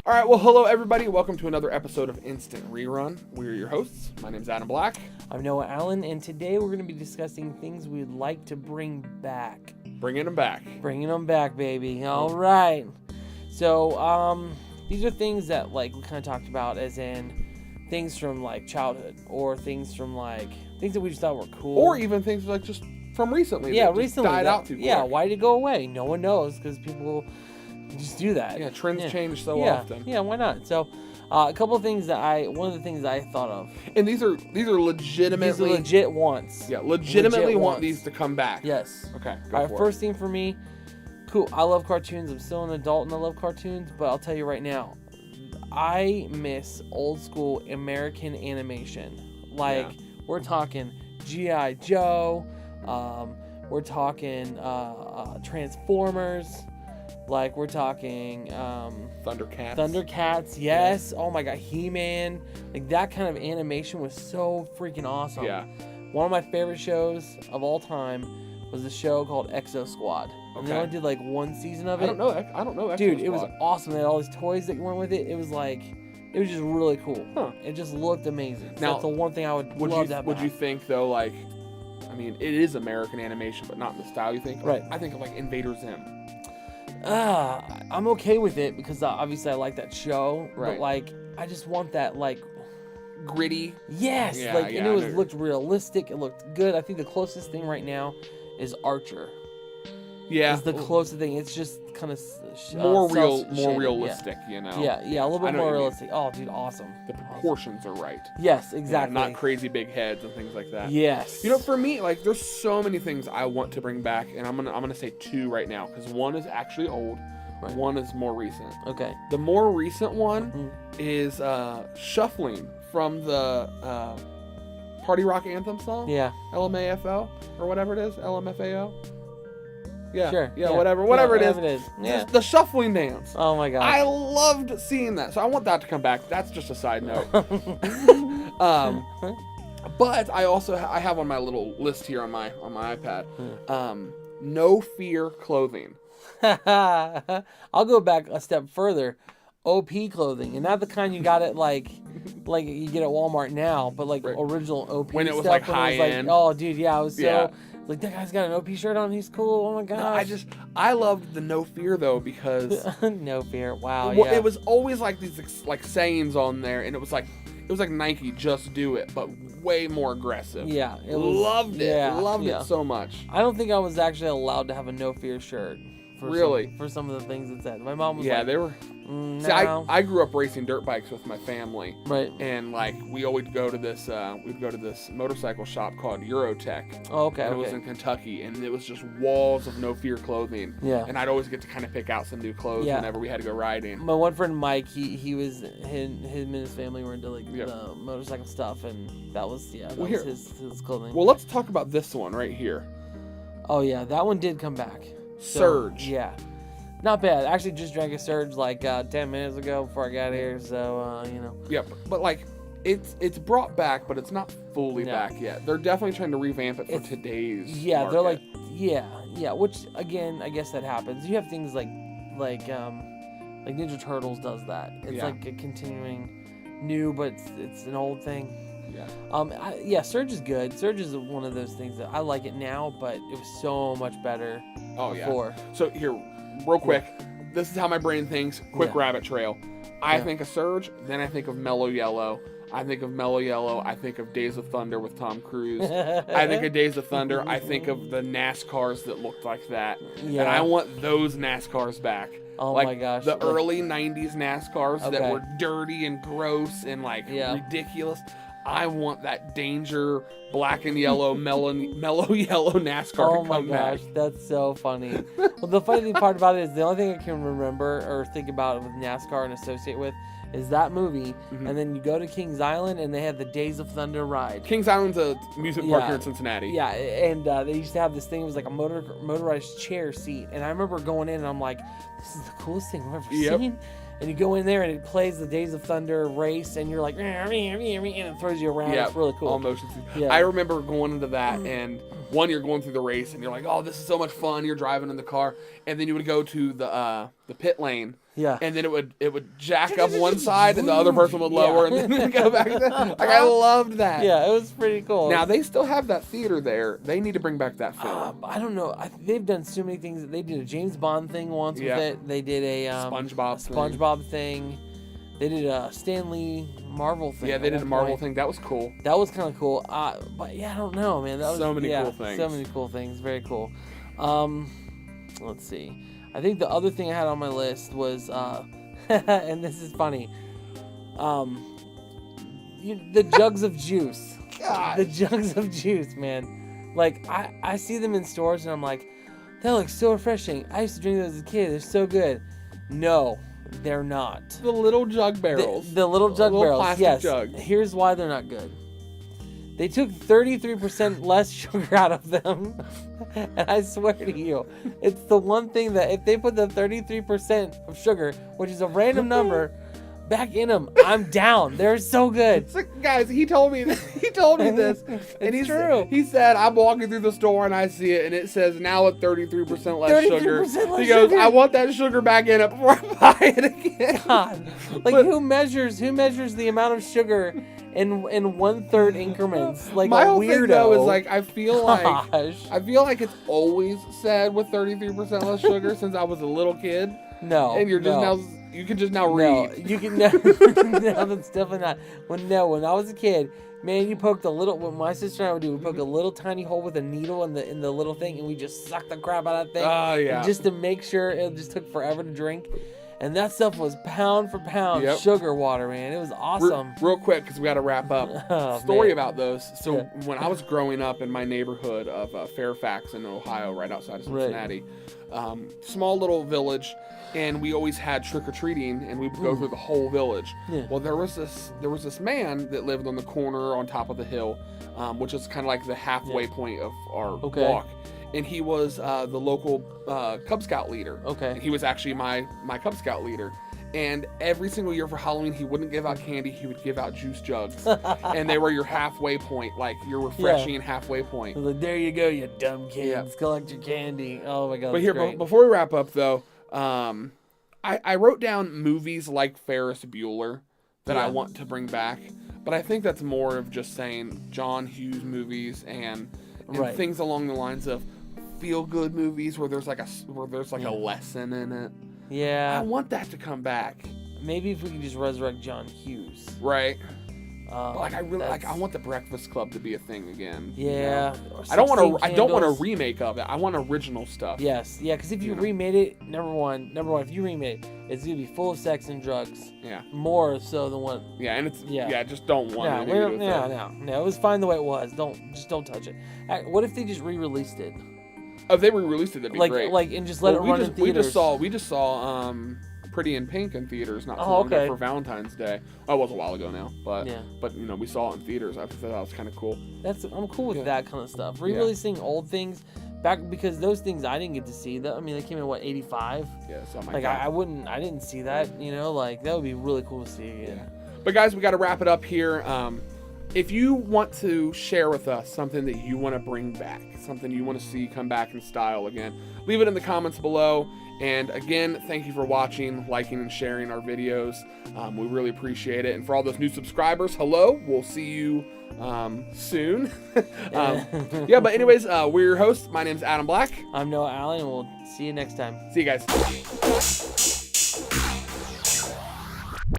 All right, well, hello, everybody. Welcome to another episode of Instant Rerun. We're your hosts. My name's Adam Black. I'm Noah Allen, and today we're going to be discussing things we'd like to bring back. Bringing them back. Bringing them back, baby. All right. So, these are things that, like, we kind of talked about as in things from, like, childhood, or things from, like, things that we just thought were cool. Or even things, like, just from recently. Yeah, that recently. died out too quick. Yeah, why did it go away? No one knows, because people just do that. Yeah, trends change so yeah. often. Yeah, why not? So, a couple of things one of the things that I thought of. And these are legitimately... These are legit wants. Yeah, legitimately want wants. these to come back. Yes. Okay, All go right, for first thing for me, cool. I love cartoons. I'm still an adult and I love cartoons, but I'll tell you right now, I miss old school American animation. Like, we're talking G.I. Joe, we're talking Transformers, like we're talking Thundercats, yes. Yeah. Oh my god, He-Man. Like, that kind of animation was so freaking awesome. Yeah. One of my favorite shows of all time was a show called Exo Squad. And they only did like one season of it. I don't know Exo Dude, Squad. It was awesome. They had all these toys that went with it. It was just really cool. Huh. It just looked amazing. So Now, that's the one thing I would love to have Would back. you think, though, like, I mean, it is American animation, but not in the style you think? Right. I think of, like, Invader Zim. I'm okay with it because obviously I like that show. Right. But, like, I just want that, like... Gritty. Yes! Yeah, and it looked realistic. It looked good. I think the closest thing right now is Archer. Yeah. It's the closest thing. It's just kind of... more realistic, you know? Yeah, a little bit more realistic. Oh, dude, awesome. The proportions are right. Yes, exactly. Yeah, not crazy big heads and things like that. Yes. You know, for me, like, there's so many things I want to bring back, and I'm gonna say two right now, because one is actually old, one is more recent. Okay. The more recent one is Shuffling from the Party Rock Anthem song. Yeah. LMAFO, or whatever it is, LMFAO. Yeah, sure. Yeah, whatever it is. Yeah. The shuffling dance. Oh my god. I loved seeing that. So I want that to come back. That's just a side note. But I also I have on my little list here on my iPad. No Fear clothing. I'll go back a step further. OP clothing, and not the kind you got at like you get at Walmart now, but like original OP when it was stuff, like high end. Oh, dude, yeah, it was so like, that guy's got an OP shirt on. He's cool. Oh my gosh. No, I loved the No Fear though, because No Fear. Wow. Well, yeah. it was always like these like sayings on there, and it was like Nike, just do it, but way more aggressive. Yeah. Loved it. Yeah, Loved it so much. I don't think I was actually allowed to have a No Fear shirt. For some of the things it said. My mom was like, they were. No. See, I grew up racing dirt bikes with my family, right? And like we always go to this, motorcycle shop called Eurotech. Oh, okay. And it was in Kentucky, and it was just walls of No Fear clothing. Yeah. And I'd always get to kind of pick out some new clothes whenever we had to go riding. My one friend Mike, him and his family were into like the motorcycle stuff, and that was his clothing. Well, let's talk about this one right here. Oh yeah, that one did come back. Surge. Yeah. Not bad. I actually just drank a Surge like 10 minutes ago before I got here, so, you know. Yeah, but like, it's brought back, but it's not fully back yet. They're definitely trying to revamp it for today's market. They're like, which, again, I guess that happens. You have things like Ninja Turtles does that. It's like a continuing new, but it's an old thing. Yeah. Surge is good. Surge is one of those things that I like it now, but it was so much better before. Yeah. So here, real quick, this is how my brain thinks. Quick rabbit trail. I think of Surge, then I think of Mellow Yellow. I think of Mellow Yellow. I think of Days of Thunder with Tom Cruise. I think of Days of Thunder. I think of the NASCARs that looked like that. Yeah. And I want those NASCARs back. Oh my gosh. The early 90s NASCARs that were dirty and gross and ridiculous. I want that Danger black and yellow mellow yellow NASCAR to come back. Oh my gosh, that's so funny. Well, the funny part about it is the only thing I can remember or think about with NASCAR and associate with is that movie, and then you go to Kings Island and they have the Days of Thunder ride. Kings Island's a amusement park here in Cincinnati. Yeah, and they used to have this thing. It was like a motorized chair seat, and I remember going in and I'm like, this is the coolest thing I've ever seen. And you go in there and it plays the Days of Thunder race, and you're like, and it throws you around. It's really cool. All motion. Yeah. I remember going into that, and you're going through the race, and you're like, oh, this is so much fun. You're driving in the car, and then you would go to the pit lane. Yeah. And then it would jack up one side, and the other person would lower, and then it would go back. Like, I loved that. Yeah, it was pretty cool. Now, they still have that theater there. They need to bring back that film. I don't know. They've done so many things. They did a James Bond thing once with it. They did a SpongeBob thing. They did a Stanley Marvel thing. Yeah, they did a Marvel thing. That was cool. That was kind of cool. But yeah, I don't know, man. That was so many cool things. So many cool things. Very cool. Let's see. I think the other thing I had on my list was, and this is funny, the jugs of juice. God. The jugs of juice, man. Like, I see them in stores, and I'm like, that looks so refreshing. I used to drink those as a kid. They're so good. No, they're not. The little jug barrels. The little jug barrels, plastic yes. jugs. Here's why they're not good. They took 33% less sugar out of them. And I swear to you, it's the one thing that if they put the 33% of sugar, which is a random number, back in them, I'm down. They're so good. So, guys, he told me this. And it's true. He said, I'm walking through the store and I see it, and it says now at 33% less sugar. He goes, sugar. I want that sugar back in it before I buy it again. God. Like, who measures the amount of sugar in 1/3 increments? Like, my whole weirdo. thing though is like I feel like it's always said with 33% less sugar since I was a little kid. No. And you're just now you can just now read. No, you can no, that's definitely not. When I was a kid, man, you poked a little. What my sister and I would do, we poke a little tiny hole with a needle in the little thing, and we just suck the crap out of that thing. Oh yeah. Just to make sure it just took forever to drink. And that stuff was pound for pound sugar water, man. It was awesome. Real quick, because we got to wrap up. Story about those. So when I was growing up in my neighborhood of Fairfax in Ohio, right outside of Cincinnati, small little village, and we always had trick-or-treating, and we would go through the whole village. Yeah. Well, there was this man that lived on the corner on top of the hill, which is kind of like the halfway point of our walk. And he was the local Cub Scout leader. Okay. And he was actually my Cub Scout leader. And every single year for Halloween, he wouldn't give out candy. He would give out juice jugs. And they were your halfway point, like your refreshing halfway point. Like, there you go, you dumb kids. Collect your candy. Oh, my God. But here, before we wrap up, though, I wrote down movies like Ferris Bueller that I want to bring back. But I think that's more of just saying John Hughes movies and things along the lines of feel-good movies where there's like a lesson in it. Yeah, I want that to come back. Maybe if we could just resurrect John Hughes. Right. Like I really I want the Breakfast Club to be a thing again. Yeah. You know? I don't want a remake of it. I want original stuff. Yes. Yeah, because if you remade it, number one, if you remade it, it's gonna be full of sex and drugs. Yeah. More so than what. Yeah, and it's just don't want it. No. It was fine the way it was. Don't touch it. What if they just re-released it? Oh, if they re-released it, that'd be great. Like, and just let it run in theaters. We just saw Pretty in Pink in theaters not too long ago for Valentine's Day. Oh, it was a while ago now, but we saw it in theaters. I thought that was kind of cool. I'm cool with that kind of stuff. Re-releasing old things back, because those things I didn't get to see. That, I mean, they came in 85. Yeah, something like that. I didn't see that. Like that would be really cool to see again. Yeah. But guys, we got to wrap it up here. If you want to share with us something that you want to bring back, something you want to see come back in style again, leave it in the comments below. And again, thank you for watching, liking, and sharing our videos. We really appreciate it. And for all those new subscribers, hello. We'll see you soon. But anyways, we're your hosts. My name's Adam Black. I'm Noah Allen, and we'll see you next time. See you guys.